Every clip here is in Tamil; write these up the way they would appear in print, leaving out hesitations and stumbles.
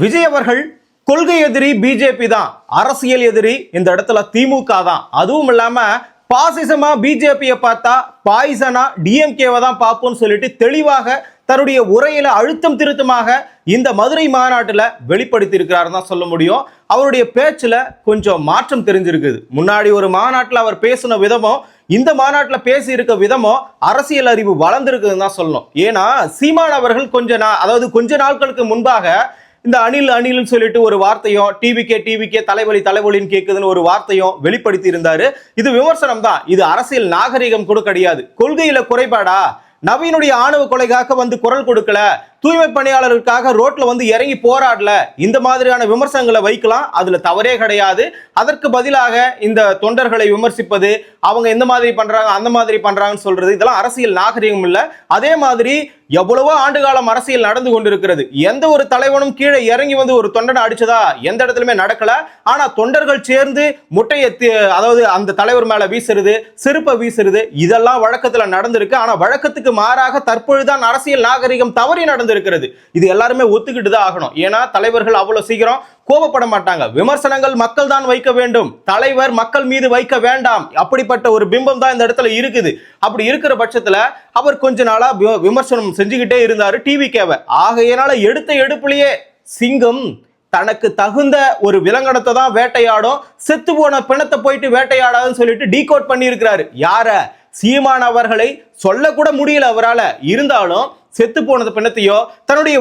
விஜய் அவர்கள் கொள்கை எதிரி பிஜேபி தான், அரசியல் எதிரி இந்த இடத்துல திமுக தான். அதுவும் இல்லாம பாசிசமா பிஜேபியை பார்த்தா பாய்சனா டிஎம்கேவை தான் பார்ப்போம்னு சொல்லிட்டு தெளிவாக தன்னுடைய உரையில அழுத்தம் திருத்தமாக இந்த மதுரை மாநாட்டில் வெளிப்படுத்தி இருக்கிறாரு தான் சொல்ல முடியும். அவருடைய பேச்சுல கொஞ்சம் மாற்றம் தெரிஞ்சிருக்குது. முன்னாடி ஒரு மாநாட்டில் அவர் பேசின விதமும் இந்த மாநாட்டில் பேசி இருக்க விதமும் அரசியல் அறிவு வளர்ந்திருக்குதுன்னு தான் சொல்லணும். ஏன்னா சீமான் அவர்கள் கொஞ்ச நாட்களுக்கு முன்பாக இந்த அணில்னு சொல்லிட்டு ஒரு வார்த்தையும் டிவிகே தலைவலின்னு கேட்குதுன்னு ஒரு வார்த்தையும் வெளிப்படுத்தி இருந்தாரு. இது விமர்சனம் தான், இது அரசியல் நாகரிகம் கூட கிடையாது. கொள்கையில குறைபாடா, நவீனுடைய ஆணவ கொலைக்காக வந்து குரல் கொடுக்கல, தூய்மை பணியாளர்களுக்காக ரோட்ல வந்து இறங்கி போராடல, இந்த மாதிரியான விமர்சனங்களை வைக்கலாம், அதுல தவறே கிடையாது. அதற்கு பதிலாக இந்த தொண்டர்களை விமர்சிப்பது, அவங்க இந்த மாதிரி பண்றாங்க அந்த மாதிரி பண்றாங்கன்னு சொல்றது, இதெல்லாம் அரசியல் நாகரிகம் இல்ல. அதே மாதிரி எவ்வளவோ ஆண்டு காலம் அரசியல் நடந்து கொண்டிருக்கிறது. எந்த ஒரு தலைவனும் கீழே இறங்கி வந்து ஒரு தொண்டனை அடிச்சதா எந்த இடத்துலயுமே நடக்கல. ஆனா தொண்டர்கள் சேர்ந்து முட்டையை அதாவது அந்த தலைவர் மேல வீசுறது, செருப்பை வீசுறது, இதெல்லாம் வழக்கத்துல நடந்திருக்கு. ஆனா வழக்கத்துக்கு மாறாக தற்பொழுதுதான் அரசியல் நாகரிகம் தவறி நடந்திருக்கிறது. இது எல்லாருமே ஒத்துக்கிட்டு தான் ஆகணும். ஏன்னா தலைவர்கள் அவ்வளவு சீக்கிரம் கோபப்பட மாட்டாங்க. விமர்சனங்கள் மக்கள் தான் வைக்க வேண்டும், தலைவர் மக்கள் மீது வைக்க வேண்டாம். அப்படிப்பட்ட ஒரு பிம்பம் தான் இந்த இடத்துல இருக்குது. அப்படி இருக்கிற பட்சத்துல அவர் கொஞ்ச நாளா விமர்சனம் செஞ்சுக்கிட்டே இருந்தாரு டிவிகேவை. ஆகையினால எடுத்த எடுப்புலயே சிங்கம் தனக்கு தகுந்த ஒரு விலங்கடத்தை தான் வேட்டையாடும், செத்து போன பிணத்தை போயிட்டு வேட்டையாடாதுன்னு சொல்லிட்டு டீகோட் பண்ணி இருக்கிறாரு. யார? சீமான் அவர்களை சொல்லக்கூட முடியல அவரால். இருந்தாலும் செத்து போனது பிணத்தையோ தன்னுடைய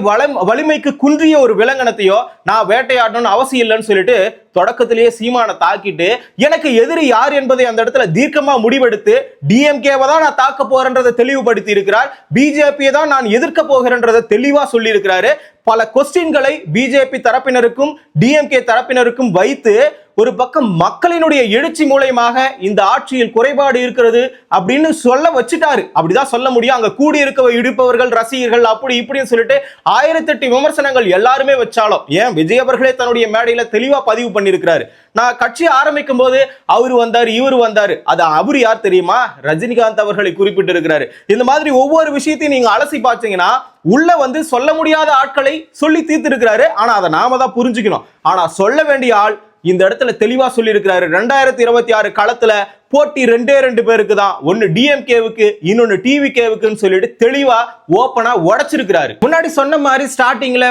வலிமைக்கு குன்றிய ஒரு விலங்கனத்தையோ நான் வேட்டையாடணும்னு அவசியம் இல்லைன்னு சொல்லிட்டு தொடக்கத்திலேயே சீமானை தாக்கிட்டு எனக்கு எதிரி யார் என்பதை அந்த இடத்துல தீர்க்கமா முடிவெடுத்து டிஎம்கேவை தான் நான் தாக்க போறேன்றதை தெளிவுபடுத்தி இருக்கிறார். பிஜேபியை தான் நான் எதிர்க்க போகிறேன்றதை தெளிவா சொல்லி இருக்கிறாரு. பல கொஸ்டின்களை பிஜேபி தரப்பினருக்கும் டிஎம்கே தரப்பினருக்கும் வைத்து ஒரு பக்கம் மக்களினுடைய எழுச்சி மூலமாக இந்த ஆட்சியில் குறைபாடு இருக்கிறது அப்படின்னு சொல்ல வச்சுட்டாரு. அப்படிதான் சொல்ல முடியும். அங்க கூடி இருப்பவர்கள் ரசிகர்கள் அப்படி இப்படின்னு சொல்லிட்டு 1008 விமர்சனங்கள் எல்லாருமே வச்சாலும், ஏன் விஜய் அவர்களே தன்னுடைய மேடையில தெளிவா பதிவு பண்ணிருக்கிறாரு. நான் கட்சி ஆரம்பிக்கும் போது அவரு வந்தாரு இவரு வந்தாரு, அது அவரு யார் தெரியுமா? ரஜினிகாந்த் அவர்களை குறிப்பிட்டு இருக்கிறாரு. இந்த மாதிரி ஒவ்வொரு விஷயத்தையும் நீங்க அலசி பார்த்தீங்கன்னா உள்ள வந்து சொல்ல முடியாத ஆட்களை சொல்லி தீர்த்து இருக்கிறாரு. ஆனா அதை நாம தான் புரிஞ்சுக்கணும். ஆனா சொல்ல வேண்டிய ஆள் இந்த இடத்துல தெளிவா சொல்லி இருக்கிறாரு. 2026 களத்துல போட்டி 2 பேருக்கு தான், ஒன்னு டிஎம்கேவுக்கு இன்னொன்னு டிவிகேவுக்குன்னு சொல்லிட்டு தெளிவா ஓப்பனா உடைச்சிருக்கிறாரு. முன்னாடி சொன்ன மாதிரி ஸ்டார்டிங்ல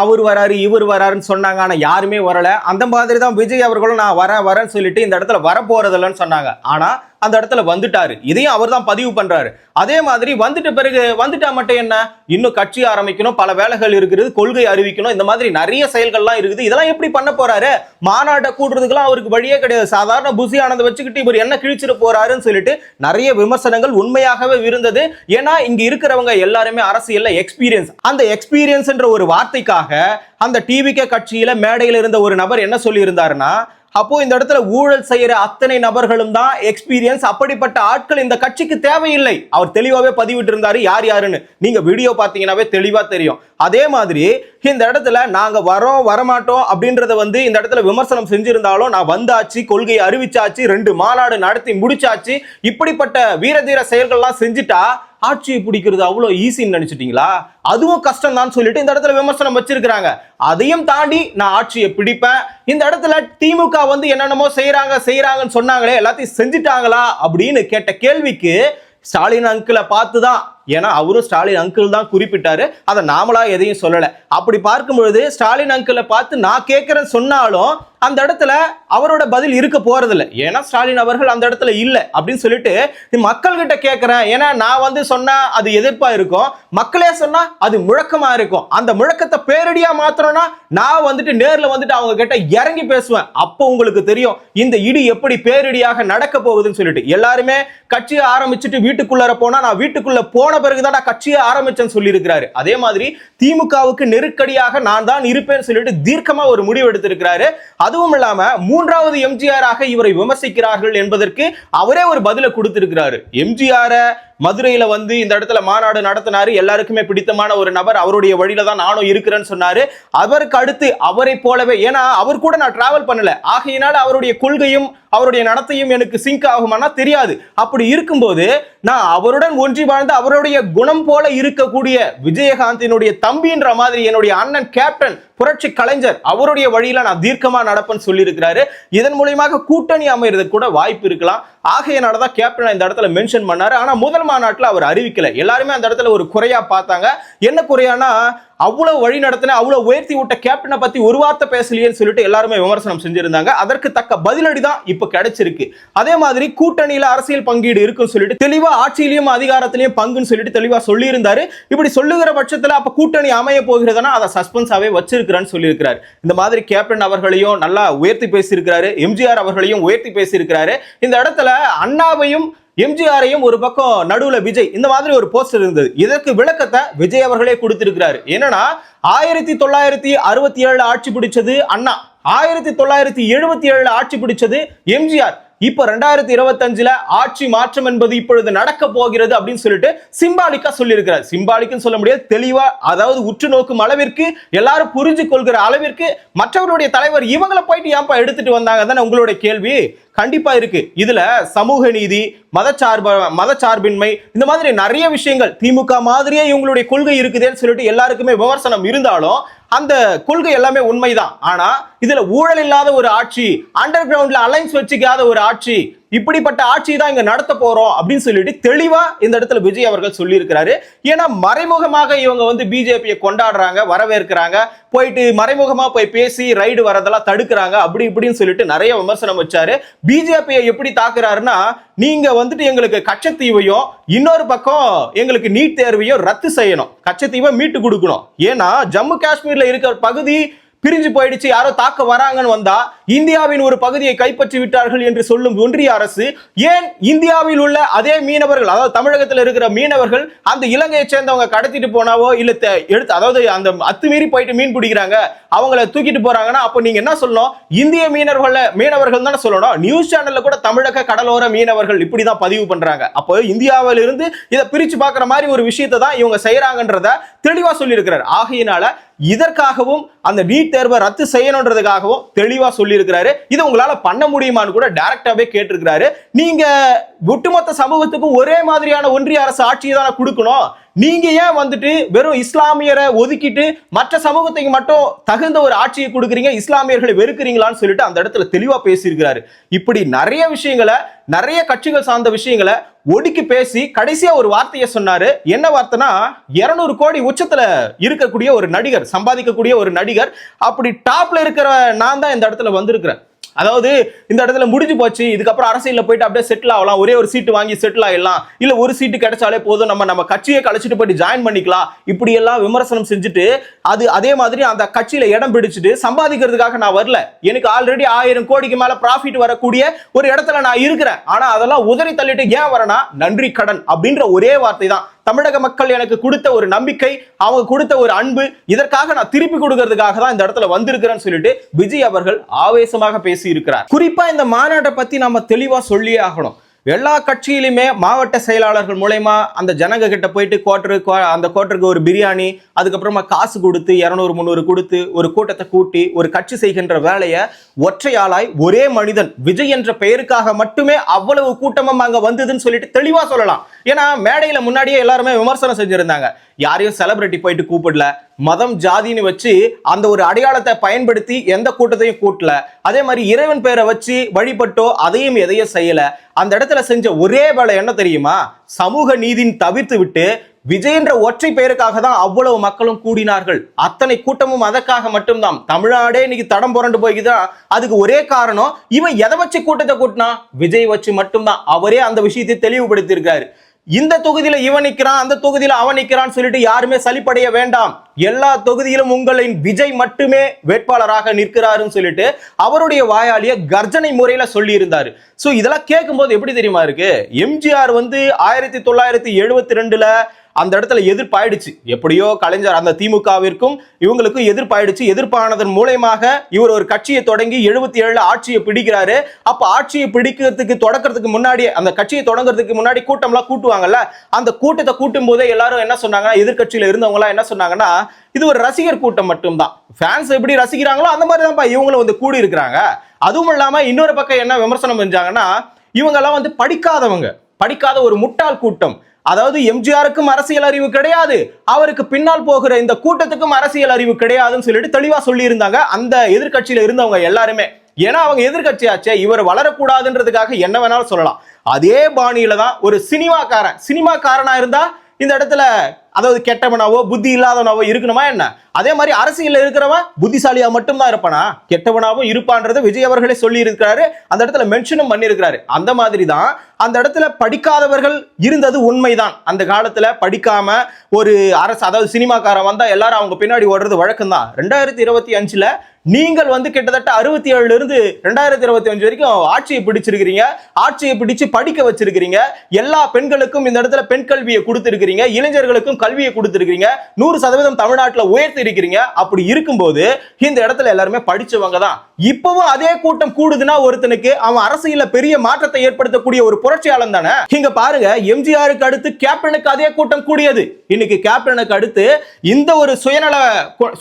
அவர் வராரு இவர் வராருன்னு சொன்னாங்க, ஆனா யாருமே வரல. அந்த மாதிரி தான் விஜய் அவர்களும் நான் வரேன்னு சொல்லிட்டு இந்த இடத்துல வர போறதில்லன்னு சொன்னாங்க. ஆனா அந்த இடத்துல வந்துட்டாரு. இதையும் அவர் தான் பதிவு பண்றாரு. அதே மாதிரி வந்துட்டா மட்டும் என்ன, இன்னும் கட்சி ஆரம்பிக்கணும், பல வேலைகள் இருக்குது, கொள்கை அறிவிக்கணும், இந்த மாதிரி நிறைய செயல்கள்லாம் இருக்குது. இதெல்லாம் எப்படி பண்ண போறாரு? மாநாட்டை கூடுறதுக்கெல்லாம் அவருக்கு வழியே கிடையாது. சாதாரண புசி ஆனந்த வச்சுக்கிட்டு இவர் என்ன கிழிச்சிட்டு போறாருன்னு சொல்லிட்டு நிறைய விமர்சனங்கள் உண்மையாகவே இருந்தது. ஏன்னா இங்க இருக்கிறவங்க எல்லாருமே அரசியல்ல எக்ஸ்பீரியன்ஸ், அந்த எக்ஸ்பீரியன்ஸ் என்ற ஒரு வார்த்தைக்காக அந்த டிவிகே கட்சியில மேடையில் இருந்த ஒரு நபர் என்ன சொல்லி இருந்தாருன்னா, அப்போ இந்த இடத்துல ஊழல் செய்யற அத்தனை நபர்களும் தான் எக்ஸ்பீரியன்ஸ், அப்படிப்பட்ட ஆட்கள் இந்த கட்சிக்கு தேவையில்லை. அவர் தெளிவாவே பதிவிட்டு இருந்தாரு யார் யாருன்னு. நீங்க வீடியோ பாத்தீங்கன்னாவே தெளிவா தெரியும். அதே மாதிரி இந்த இடத்துல நாங்க வரமாட்டோம் அப்படின்றத வந்து இந்த இடத்துல விமர்சனம் செஞ்சிருந்தாலும் நான் வந்தாச்சு, கொள்கையை அறிவிச்சாச்சு, 2 மாநாடு நடத்தி முடிச்சாச்சு, இப்படிப்பட்ட வீரதீர செயல்கள்லாம் செஞ்சுட்டா ஆட்சியை பிடிக்கிறது அவ்வளவு ஈஸின்னு நினைச்சிட்டீங்களா? அதுவும் கஷ்டம் தான் சொல்லிட்டு இந்த இடத்துல விமர்சனம் வச்சிருக்காங்க. அதையும் தாண்டி நான் ஆட்சியை பிடிப்பேன். இந்த இடத்துல திமுக வந்து என்னென்னமோ செய்யறாங்கன்னு சொன்னாங்களே, எல்லாத்தையும் செஞ்சுட்டாங்களா அப்படின்னு கேட்ட கேள்விக்கு ஸ்டாலின் அங்கிளை பார்த்துதான், ஏன்னா அவரும் ஸ்டாலின் அங்கிள் தான் குறிப்பிட்டாரு, அதை நாமளா எதையும் சொல்லல. அப்படி பார்க்கும் பொழுது ஸ்டாலின் அங்கிளை பார்த்து நான் கேட்கிறேன்னு சொன்னாலும் அந்த இடத்துல அவரோட பதில் இருக்க போறதில்ல. ஏன்னா ஸ்டாலின் அவர்கள் அந்த இடத்துல இல்லை அப்படின்னு சொல்லிட்டு மக்கள் கிட்ட கேட்கிறேன். ஏன்னா நான் வந்து சொன்னா அது எதிர்ப்பா இருக்கும், மக்களே சொன்னா அது முழக்கமா இருக்கும். அந்த முழக்கத்தை பேரடியா மாத்திரம்னா நான் வந்துட்டு நேர்ல வந்துட்டு அவங்க கிட்ட இறங்கி பேசுவேன். அப்போ உங்களுக்கு தெரியும் இந்த இடி எப்படி பேரடியாக நடக்க போகுதுன்னு சொல்லிட்டு. எல்லாருமே கட்சியை ஆரம்பிச்சுட்டு வீட்டுக்குள்ளார போனா நான் வீட்டுக்குள்ள போன பிறகுதான் நான் கட்சியை ஆரம்பிச்சேன்னு சொல்லி இருக்கிறாரு. அதே மாதிரி திமுகவுக்கு நெருக்கடியாக நான் தான் இருப்பேன்னு சொல்லிட்டு தீர்க்கமா ஒரு முடிவு எடுத்திருக்கிறாரு. அதுவும் இல்லாம 3வது எம்ஜிஆராக இவரை விமர்சிக்கிறார்கள் என்பதற்கு அவரே ஒரு பதிலை கொடுத்திருக்கிறாரு. எம்ஜிஆரை மதுரையில வந்து இந்த இடத்துல மாநாடு நடத்தினாரு. எல்லாருக்குமே பிடித்தமான ஒரு நபர், அவருடைய வழியில தான் நானும் இருக்கிறேன்னு சொன்னாரு. அவருக்கு அடுத்து அவரை போலவே, ஏன்னா அவர் கூட நான் டிராவல் பண்ணல, ஆகையினால அவருடைய கொள்கையும் அவருடைய நடத்தையும் எனக்கு சிங்க் ஆகுமானா தெரியாது. அப்படி இருக்கும்போது நான் அவருடன் ஒன்றி வாழ்ந்த அவருடைய குணம் போல இருக்கக்கூடிய விஜயகாந்தினுடைய தம்பின்ற மாதிரி என்னுடைய அண்ணன் கேப்டன் புரட்சி கலைஞர் அவருடைய வழியில நான் தீர்க்கமா நடப்பேன்னு சொல்லி இருக்கிறாரு. இதன் மூலமாக கூட்டணி அமைறதுக்கு கூட வாய்ப்பு இருக்கலாம். ஆகையனாலதான் கேப்டன் இந்த இடத்துல மென்ஷன் பண்ணாரு. ஆனா முதல் மாநாட்டில் அவர் அறிவிக்கல. எல்லாருமே அந்த இடத்துல ஒரு குறையா பார்த்தாங்க. என்ன குறையானா, அவ்வளவு வழி நடத்தின, அவ்வளவு உயர்த்தி விட்ட கேப்டனை பத்தி ஒரு வார்த்தை பேசலையேன்னு சொல்லிட்டு எல்லாருமே விமர்சனம் செஞ்சிருந்தாங்க. அதற்கு தக்க பதிலடி தான் இப்ப கிடைச்சிருக்கு. அதே மாதிரி கூட்டணியில அரசியல் பங்கீடு இருக்குன்னு சொல்லிட்டு தெளிவா ஆட்சியிலையும் அதிகாரத்திலையும் பங்குன்னு சொல்லிட்டு தெளிவா சொல்லி இருந்தாரு. இப்படி சொல்லுகிற பட்சத்துல அப்ப கூட்டணி அமைய போகிறதுனா அதை சஸ்பென்ஸாவே வச்சிருக்கிறேன்னு சொல்லி இருக்கிறாரு. இந்த மாதிரி கேப்டன் அவர்களையும் நல்லா உயர்த்தி பேசியிருக்கிறாரு, எம்ஜிஆர் அவர்களையும் உயர்த்தி பேசியிருக்கிறாரு. இந்த இடத்துல அண்ணாவையும் எம்ஜிஆரையும் ஒரு பக்கம், நடுவுல விஜய், இந்த மாதிரி ஒரு போஸ்டர் இருந்தது. இதற்கு விளக்கத்தை விஜய் அவர்களே கொடுத்திருக்கிறாரு. என்னன்னா, 1967 ஆட்சி பிடிச்சது அண்ணா, 1977 ஆட்சி பிடிச்சது எம்ஜிஆர், இப்ப 2025 ஆட்சி மாற்றம் என்பது இப்பொழுது நடக்க போகிறது அப்படின்னு சொல்லிட்டு சிம்பாலிக்கா சொல்லி இருக்கிறார். சிம்பாலிக்னு சொல்ல முடியாது, தெளிவா, அதாவது உற்று நோக்கும் அளவிற்கு, எல்லாரும் புரிஞ்சு கொள்கிற அளவிற்கு மற்றவருடைய தலைவர் இவங்களை போயிட்டு ஏன்பா எடுத்துட்டு வந்தாங்க தானே உங்களுடைய கேள்வி. கண்டிப்பா இருக்கு. இதுல சமூக நீதி, மதச்சார்பின்மை, இந்த மாதிரி நிறைய விஷயங்கள், திமுக மாதிரியே இவங்களுடைய கொள்கை இருக்குதுன்னு சொல்லிட்டு எல்லாருக்குமே விமர்சனம் இருந்தாலும் அந்த கொள்கை எல்லாமே உண்மைதான். ஆனா இதுல ஊழல் இல்லாத ஒரு ஆட்சி, அண்டர் கிரவுண்ட்ல அலைன்ஸ் வச்சுக்காத ஒரு ஆட்சி, இப்படிப்பட்ட ஆட்சி தான் இங்க நடத்த போறோம் அப்படின்னு சொல்லிட்டு தெளிவா இந்த இடத்துல விஜய் அவர்கள் சொல்லி இருக்கிறாரு. ஏன்னா மறைமுகமாக இவங்க வந்து பிஜேபியை கொண்டாடுறாங்க, வரவேற்கிறாங்க, போயிட்டு மறைமுகமா போய் பேசி ரைடு வரதெல்லாம் தடுக்கிறாங்க, அப்படி இப்படின்னு சொல்லிட்டு நிறைய விமர்சனம் வச்சாரு. பிஜேபியை எப்படி தாக்குறாருன்னா, நீங்க வந்துட்டு எங்களுக்கு கச்சத்தீவையும் இன்னொரு பக்கம் எங்களுக்கு நீட் தேர்வையும் ரத்து செய்யணும், கச்சத்தீவை மீட்டு கொடுக்கணும். ஏன்னா ஜம்மு காஷ்மீர்ல இருக்கிற பகுதி பிரிஞ்சு போயிடுச்சு, யாரோ தாக்க வராங்கன்னு வந்தா இந்தியாவின் ஒரு பகுதியை கைப்பற்றி விட்டார்கள் என்று சொல்லும் ஒன்றிய அரசு ஏன் இந்தியாவில் உள்ள அதே மீனவர்கள், அதாவது தமிழகத்தில் இருக்கிற மீனவர்கள் அந்த இலங்கையை சேர்ந்தவங்க கடத்திட்டு போனாவோ இல்ல எடுத்து, அதாவது அந்த அத்துமீறி போயிட்டு மீன் பிடிக்கிறாங்க, அவங்கள தூக்கிட்டு போறாங்கன்னா அப்ப நீங்க என்ன சொல்லணும், இந்திய மீனவர்கள் தானே சொல்லணும். நியூஸ் சேனல்ல கூட தமிழக கடலோர மீனவர்கள் இப்படிதான் பதிவு பண்றாங்க. அப்போ இந்தியாவில இருந்து இதை பிரிச்சு பார்க்கிற மாதிரி ஒரு விஷயத்தை தான் இவங்க செய்யறாங்கன்றத தெளிவா சொல்லி இருக்கிறார். ஆகையினால இதற்காகவும் அந்த நீட் தேர்வை ரத்து செய்யணும்ன்றதுக்காகவும் தெளிவா சொல்லி இருக்கிறாரு. இது உங்களால பண்ண முடியுமான்னு கூட டைரக்டாவே கேட்டிருக்கிறாரு. நீங்க ஒட்டுமொத்த சமூகத்துக்கும் ஒரே மாதிரியான ஒன்றிய அரசு ஆட்சியை தானே கொடுக்கணும், நீங்க ஏன் வந்துட்டு வெறும் இஸ்லாமியரை ஒதுக்கிட்டு மற்ற சமூகத்துக்கு மட்டும் தகுந்த ஒரு ஆட்சியை கொடுக்குறீங்க, இஸ்லாமியர்களை வெறுக்கிறீங்களான்னு சொல்லிட்டு அந்த இடத்துல தெளிவா பேசியிருக்கிறாரு. இப்படி நிறைய விஷயங்களை, நிறைய கட்சிகள் சார்ந்த விஷயங்களை ஒடுக்கி பேசி கடைசியா ஒரு வார்த்தையை சொன்னாரு. என்ன வார்த்தைனா, 200 கோடி உச்சத்துல இருக்கக்கூடிய ஒரு நடிகர், சம்பாதிக்கக்கூடிய ஒரு நடிகர், அப்படி டாப்ல இருக்கிற நான் தான் இந்த இடத்துல வந்திருக்கிறேன். அதாவது இந்த இடத்துல முடிஞ்சு போச்சு, இதுக்கப்புறம் அரசியல்ல போயிட்டு அப்படியே செட்டில் ஆகலாம், ஒரே ஒரு சீட்டு வாங்கி செட்டில் ஆயிடலாம், இல்ல ஒரு சீட்டு கிடைச்சாலே போதும், நம்ம கட்சியை கழிச்சிட்டு போயிட்டு ஜாயின் பண்ணிக்கலாம், இப்படி எல்லாம் விமர்சனம் செஞ்சுட்டு அதே மாதிரி அந்த கட்சியில இடம் பிடிச்சிட்டு சம்பாதிக்கிறதுக்காக நான் வரல, எனக்கு ஆல்ரெடி 1000 கோடிக்கு மேல ப்ராஃபிட் வரக்கூடிய ஒரு இடத்துல நான் இருக்கிறேன், ஆனா அதெல்லாம் உதறி தள்ளிட்டு ஏன் வரனா, நன்றி கடன் அப்படின்ற ஒரே வார்த்தை தான். தமிழக மக்கள் எனக்கு கொடுத்த ஒரு நம்பிக்கை, அவங்க கொடுத்த ஒரு அன்பு, இதற்காக நான் திருப்பி கொடுக்கிறதுக்காக தான் இந்த இடத்துல வந்திருக்கிறேன்னு சொல்லிட்டு விஜய் அவர்கள் ஆவேசமாக பேசி இருக்கிறார். குறிப்பா இந்த மாநாட்டை பத்தி நம்ம தெளிவா சொல்லியே ஆகணும். எல்லா கட்சியிலுமே மாவட்ட செயலாளர்கள் மூலமா அந்த ஜனங்க கிட்ட போயிட்டு அந்த கோட்டருக்கு ஒரு பிரியாணி, அதுக்கப்புறமா காசு கொடுத்து 200-300 கொடுத்து ஒரு கூட்டத்தை கூட்டி ஒரு கட்சி செய்கின்ற வேலையை ஒற்றையாளாய் ஒரே மனிதன் விஜய் என்ற பெயருக்காக மட்டுமே அவ்வளவு கூட்டமும் அங்க வந்ததுன்னு சொல்லிட்டு தெளிவா சொல்லலாம். ஏன்னா மேடையில முன்னாடியே எல்லாருமே விமர்சனம் செஞ்சிருந்தாங்க, யாரையும் செலிபிரிட்டி போயிட்டு கூப்பிடல, மதம் ஜாதின்னு வச்சு அந்த ஒரு அடையாளத்தை பயன்படுத்தி எந்த கூட்டத்தையும் கூட்டல, அதே மாதிரி இறைவன் பேரை வச்சு வழிபட்டோ அதையும் எதையும் செய்யல. அந்த இடத்துல செஞ்ச ஒரே வேலை என்ன தெரியுமா, சமூக நீதியின் தவிர்த்து விட்டு விஜய் என்ற ஒற்றை பெயருக்காக தான் அவ்வளவு மக்களும் கூடினார்கள். அத்தனை கூட்டமும் அதற்காக மட்டும்தான். தமிழ்நாடே இன்னைக்கு தடம் புரண்டு போய்க்குதான். அதுக்கு ஒரே காரணம், இவன் எதை வச்சு கூட்டத்தை கூட்டினா, விஜய் வச்சு மட்டும்தான். அவரே அந்த விஷயத்தை தெளிவுபடுத்தி இருக்காரு. இந்த தொகுதியில இவன் நிக்கிறான், அந்த தொகுதியில அவன் நிக்கிறான்னு சொல்லிட்டு யாருமே சலிப்படைய வேண்டாம். எல்லா தொகுதியிலும் உங்களின் விஜய் மட்டுமே வேட்பாளராக நிற்கிறாருன்னு சொல்லிட்டு அவருடைய வாயாலிய கர்ஜனை முறையில சொல்லி இருந்தாரு. சோ இதெல்லாம் கேட்கும் போது எப்படி தெரியுமா இருக்கு, எம்ஜிஆர் வந்து 1972 அந்த இடத்துல எதிர்ப்பாயிடுச்சு. எப்படியோ கலைஞர் அந்த திமுகவிற்கும் இவங்களுக்கும் எதிர்ப்பாயிடுச்சு. எதிர்ப்பானதன் மூலமாக இவர் ஒரு கட்சியை தொடங்கி 77 ஆட்சியை பிடிக்கிறாரு. அப்ப ஆட்சியை பிடிக்கிறதுக்கு தொடக்கிறதுக்கு முன்னாடி, அந்த கட்சியை தொடங்குறதுக்கு முன்னாடி கூட்டம்லாம் கூட்டுவாங்கல்ல, அந்த கூட்டத்தை கூட்டும் போதே எல்லாரும் என்ன சொன்னாங்கன்னா, எதிர்கட்சியில இருந்தவங்க எல்லாம் என்ன சொன்னாங்கன்னா, இது ஒரு ரசிகர் கூட்டம் மட்டும்தான், ஃபேன்ஸ் எப்படி ரசிக்கிறாங்களோ அந்த மாதிரி தான் இவங்களும் வந்து கூடி இருக்கிறாங்க. அதுவும் இல்லாம இன்னொரு பக்கம் என்ன விமர்சனம் செஞ்சாங்கன்னா, இவங்க எல்லாம் வந்து படிக்காத ஒரு முட்டாள் கூட்டம். அதாவது எம்ஜிஆருக்கும் அரசியல் அறிவு கிடையாது, அவருக்கு பின்னால் போகிற இந்த கூட்டத்துக்கும் அரசியல் அறிவு கிடையாதுன்னு சொல்லிட்டு தெளிவா சொல்லி இருந்தாங்க அந்த எதிர்கட்சியில இருந்தவங்க எல்லாருமே. ஏன்னா அவங்க எதிர்கட்சியாச்சே, இவர் வளரக்கூடாதுன்றதுக்காக என்ன வேணாலும் சொல்லலாம். அதே பாணியில தான் ஒரு சினிமாக்காரனா இருந்தா இந்த இடத்துல அதாவது கெட்டவனாவோ புத்தி இல்லாதவனாவோ இருக்கணுமா என்ன? அதே மாதிரி அரசியல் இருக்கிறவன் புத்திசாலியா மட்டும்தான் இருப்பானா, கெட்டவனாவும் இருப்பான்றது விஜய் அவர்களே சொல்லி இருக்கிறாரு, அந்த இடத்துல மென்ஷனும் பண்ணி இருக்கிறாரு. அந்த மாதிரி தான் அந்த இடத்துல படிக்காதவர்கள் இருந்தது உண்மைதான். அந்த காலத்துல படிக்காம ஒரு அரசு, அதாவது சினிமாக்காரன் வந்தா எல்லாரும் அவங்க பின்னாடி ஓடுறது வழக்கம் தான். 2025ல நீங்கள் வந்து கிட்டத்தட்ட 67 இருந்து 2025 வரைக்கும் ஆட்சியை பிடிச்சிருக்கிறீங்க, ஆட்சியை பிடிச்சு படிக்க வச்சிருக்கிறீங்க, எல்லா பெண்களுக்கும் இந்த இடத்துல பெண் கல்வியை கொடுத்திருக்கிறீங்க, இளைஞர்களுக்கும் கல்வியை கொடுத்திருக்கிறீங்க, 100% தமிழ்நாட்டில் உயர்த்தி இருக்கிறீங்க. அப்படி இருக்கும்போது இந்த இடத்துல எல்லாருமே படிச்சவங்க தான். இப்பவும் அதே கூட்டம் கூடுதுன்னா ஒருத்தனுக்கு அவன் அரசியல பெரிய மாற்றத்தை ஏற்படுத்தக்கூடிய ஒரு புரட்சியாளன் தானே. இங்க பாருங்க, எம்ஜிஆருக்கு அடுத்து கேப்டனுக்கு அதே கூட்டம் கூடியது. இன்னைக்கு கேப்டனுக்கு அடுத்து இந்த ஒரு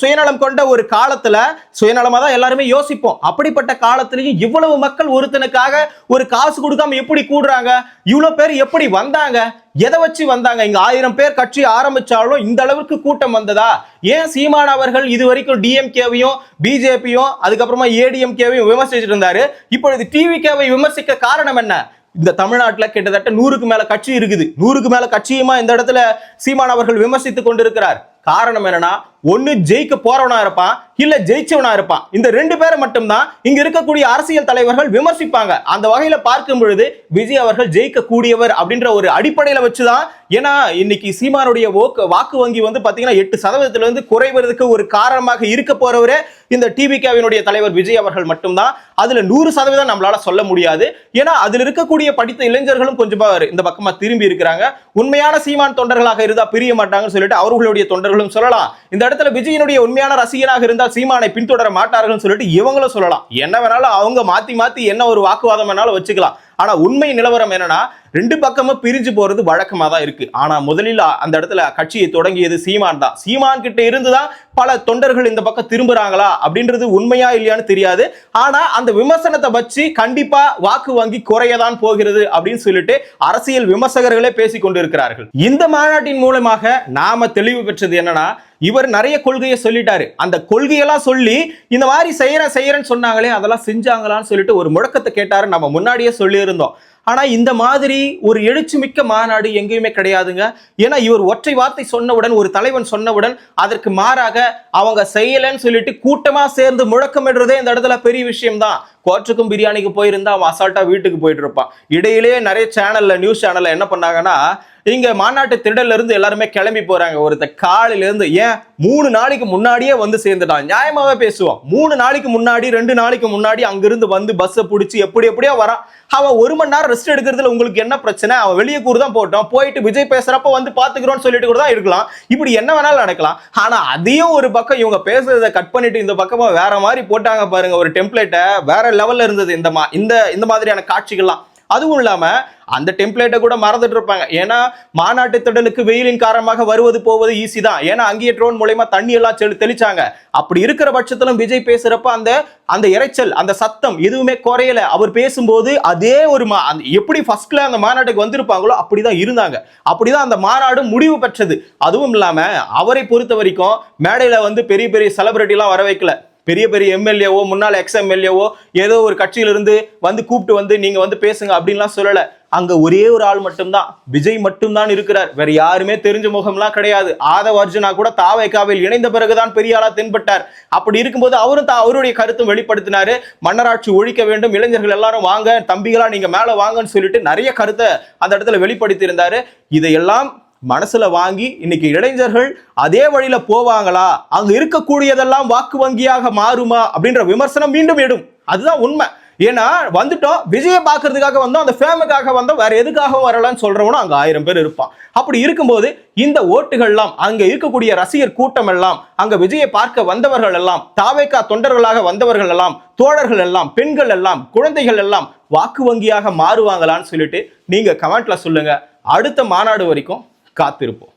சுயநலம் கொண்ட ஒரு காலத்துல சுயநலமா தான் எல்லாருமே யோசிப்போம். அப்படிப்பட்ட காலத்திலேயும் இவ்வளவு மக்கள் ஒருத்தனுக்காக ஒரு காசு கொடுக்காம எப்படி கூடுறாங்க? இவ்வளவு பேர் எப்படி வந்தாங்க? எதை வச்சு வந்தாங்க? இங்க 1000 பேர் கட்சி ஆரம்பிச்சாலும் இந்த அளவுக்கு கூட்டம் வந்ததா? ஏன் சீமான் அவர்கள் இது வரைக்கும் டிஎம்கேவையும் பிஜேபியும் அதுக்கப்புறமா ஏடிஎம்கேவையும் விமர்சிச்சுட்டு இருந்தாரு, இப்பொழுது டிவிகேவை விமர்சிக்க காரணம் என்ன? இந்த தமிழ்நாட்டில் கிட்டத்தட்ட 100க்கு மேல கட்சி இருக்குது. 100க்கு மேல கட்சியுமா இந்த இடத்துல சீமான் அவர்கள் விமர்சித்துக் கொண்டிருக்கிறார். காரணம் என்னன்னா, ஒன்னு ஜெயிக்க போறவனா இருப்பான், இல்ல ஜெயிச்சவனா இருப்பான். இந்த 2 பேரை மட்டும்தான் இங்க இருக்கக்கூடிய அரசியல் தலைவர்கள் விமர்சிப்பாங்க. அந்த வகையில பார்க்கும் பொழுது விஜய் அவர்கள் ஜெயிக்க கூடியவர் அப்படின்ற ஒரு அடிப்படையில வச்சுதான். ஏன்னா இன்னைக்கு சீமானுடைய வாக்கு வங்கி வந்து பாத்தீங்கன்னா 8% இருந்து குறைவதற்கு ஒரு காரணமாக இருக்க போறவரே இந்த டிவிகேவினுடைய தலைவர் விஜய் அவர்கள் மட்டும்தான். அதுல 100% நம்மளால சொல்ல முடியாது. ஏன்னா அதுல இருக்கக்கூடிய படித்த இளைஞர்களும் கொஞ்சம் இந்த பக்கமா திரும்பி இருக்கிறாங்க. உண்மையான சீமான் தொண்டர்களாக இருந்தா பிரிய மாட்டாங்கன்னு சொல்லிட்டு அவர்களுடைய தொண்டர்களும் சொல்லலாம். இந்த இடத்துல விஜயனுடைய உண்மையான ரசிகனாக இருந்தால் சீமானை பின்தொடர மாட்டார்கள் சொல்லிட்டு இவங்களும் சொல்லலாம். என்ன வேணாலும் அவங்க மாத்தி என்ன ஒரு வாக்குவாதம் வேணாலும் வச்சுக்கலாம். ஆனா உண்மை நிலவரம் என்னன்னா, 2 பக்கமும் பிரிஞ்சு போறது வழக்கமா தான் இருக்கு. ஆனா முதலில் அந்த இடத்துல கட்சியை தொடங்கியது சீமான் தான். சீமான் கிட்ட இருந்துதான் பல தொண்டர்கள் இந்த பக்கம் திரும்புறாங்களா அப்படின்றது உண்மையா இல்லையான்னு தெரியாது. ஆனா அந்த விமர்சனத்தை வச்சு கண்டிப்பா வாக்கு வங்கி குறையதான் போகிறது அப்படின்னு சொல்லிட்டு அரசியல் விமர்சகர்களே பேசிக் கொண்டிருக்கிறார்கள். இந்த மாநாட்டின் மூலமாக நாம தெளிவு பெற்றது என்னன்னா, இவர் நிறைய கொள்கையை சொல்லிட்டாரு. அந்த கொள்கையெல்லாம் சொல்லி இந்த மாதிரி செய்யறேன்னு சொன்னாங்களே, அதெல்லாம் செஞ்சாங்களான்னு சொல்லிட்டு ஒரு முழக்கத்தை கேட்டாரு. நம்ம முன்னாடியே சொல்லி இருந்தோம். ஆனா இந்த மாதிரி ஒரு எழுச்சி மிக்க மாநாடு எங்கேயுமே கிடையாதுங்க. ஏன்னா இவர் ஒற்றை வார்த்தை சொன்னவுடன், ஒரு தலைவன் சொன்னவுடன் அதற்கு மாறாக அவங்க செய்யலன்னு சொல்லிட்டு கூட்டமா சேர்ந்து முழக்கமிடுறதே இந்த இடத்துல பெரிய விஷயம் தான். கோர்ட்டுக்கும் பிரியாணிக்கு போயிருந்தா அவன் அசால்ட்டா வீட்டுக்கு போயிட்டு இருப்பான். இடையிலேயே நிறைய நியூஸ் சேனல்ல என்ன பண்ணாங்கன்னா, இங்க மாநாட்டு திடல்ல இருந்து எல்லாருமே கிளம்பி போறாங்க. ஒருத்த காலையில இருந்து ஏன் 3 நாளைக்கு முன்னாடியே வந்து சேர்ந்துட்டான். நியாயமாவே பேசுவோம். 3 நாளைக்கு முன்னாடி 2 நாளைக்கு முன்னாடி அங்கிருந்து வந்து பஸ்ஸை பிடிச்சி எப்படியோ வரான். அவன் 1 மணி நேரம் ரெஸ்ட் எடுக்கிறதுல உங்களுக்கு என்ன பிரச்சனை? அவன் வெளியே கூறு தான் போட்டோம், போயிட்டு விஜய் பேசுறப்ப வந்து பாத்துக்கிறோம்னு சொல்லிட்டு கூட தான் இருக்கலாம். இப்படி என்ன வேணாலும் நடக்கலாம். ஆனா அதையும் ஒரு பக்கம் இவங்க பேசுறதை கட் பண்ணிட்டு இந்த பக்கமா வேற மாதிரி போட்டாங்க பாருங்க. ஒரு டெம்ப்ளேட்டை வேற லெவல்ல இருந்தது இந்த மாதிரியான காட்சிகள்லாம். அதுவும் இல்லாம அந்த டெம்ப்ளேட்டை கூட மறந்துட்டு இருப்பாங்க. ஏன்னா மாநாட்டு திடலுக்கு வெயிலின் காரணமாக வருவது போவது ஈஸி தான். ஏன்னா அங்கேயே ட்ரோன் மூலமா தண்ணி எல்லாம் தெளிச்சாங்க. அப்படி இருக்கிற பட்சத்திலும் விஜய் பேசுறப்ப அந்த இறைச்சல், அந்த சத்தம் எதுவுமே குறையல. அவர் பேசும்போது அதே ஒரு எப்படி ஃபர்ஸ்ட்ல அந்த மாநாட்டுக்கு வந்திருப்பாங்களோ அப்படிதான் இருந்தாங்க. அப்படிதான் அந்த மாநாடு முடிவு பெற்றது. அதுவும் இல்லாம அவரை பொறுத்த வரைக்கும் மேடையில வந்து பெரிய பெரிய செலிபிரிட்டி எல்லாம் வர வைக்கல. பெரிய எம்எல்ஏவோ முன்னாள் எக்ஸ் எம்எல்ஏவோ ஏதோ ஒரு கட்சியிலிருந்து வந்து கூப்பிட்டு வந்து நீங்க வந்து பேசுங்க அப்படின்லாம் சொல்லல. அங்க ஒரே ஒரு ஆள் மட்டும்தான், விஜய் மட்டும்தான் இருக்கிறார். வேற யாருமே தெரிஞ்ச முகம்லாம் கிடையாது. ஆதவ அர்ஜுனா கூட தாவேகாவில் இணைந்த பிறகுதான் பெரிய ஆளா தென்பட்டார். அப்படி இருக்கும்போது அவருடைய கருத்தும் வெளிப்படுத்தினாரு. மன்னராட்சி ஒழிக்க வேண்டும், இளைஞர்கள் எல்லாரும் வாங்க, தம்பிகளா நீங்க மேல வாங்கன்னு சொல்லிட்டு நிறைய கருத்தை அந்த இடத்துல வெளிப்படுத்தி இருந்தாரு. இதையெல்லாம் மனசுல வாங்கி இன்னைக்கு இளைஞர்கள் அதே வழியில போவாங்களா, அங்க இருக்கக்கூடியதெல்லாம் வாக்கு வங்கியாக மாறுமா அப்படின்ற விமர்சனம் மீண்டும் எடும். அதுதான் உண்மை. ஏன்னா வந்துட்டோம், விஜயை பார்க்கறதுக்காக வந்தோம், அந்த ஃபேமுக்காக வந்தோம், வேற எதுக்காகவும் வரலன்னு சொல்றவனும் அங்க 1000 பேர் இருப்பான். அப்படி இருக்கும்போது இந்த ஓட்டுகள் எல்லாம், அங்க இருக்கக்கூடிய ரசிகர் கூட்டம் எல்லாம், அங்க விஜயை பார்க்க வந்தவர்கள் எல்லாம், தாவேகா தொண்டர்களாக வந்தவர்கள் எல்லாம், தோழர்கள் எல்லாம், பெண்கள் எல்லாம், குழந்தைகள் எல்லாம் வாக்கு வங்கியாக மாறுவாங்களான்னு சொல்லிட்டு நீங்க கமெண்ட்ல சொல்லுங்க. அடுத்த மாநாடு வரைக்கும் காத்திருப்போம்.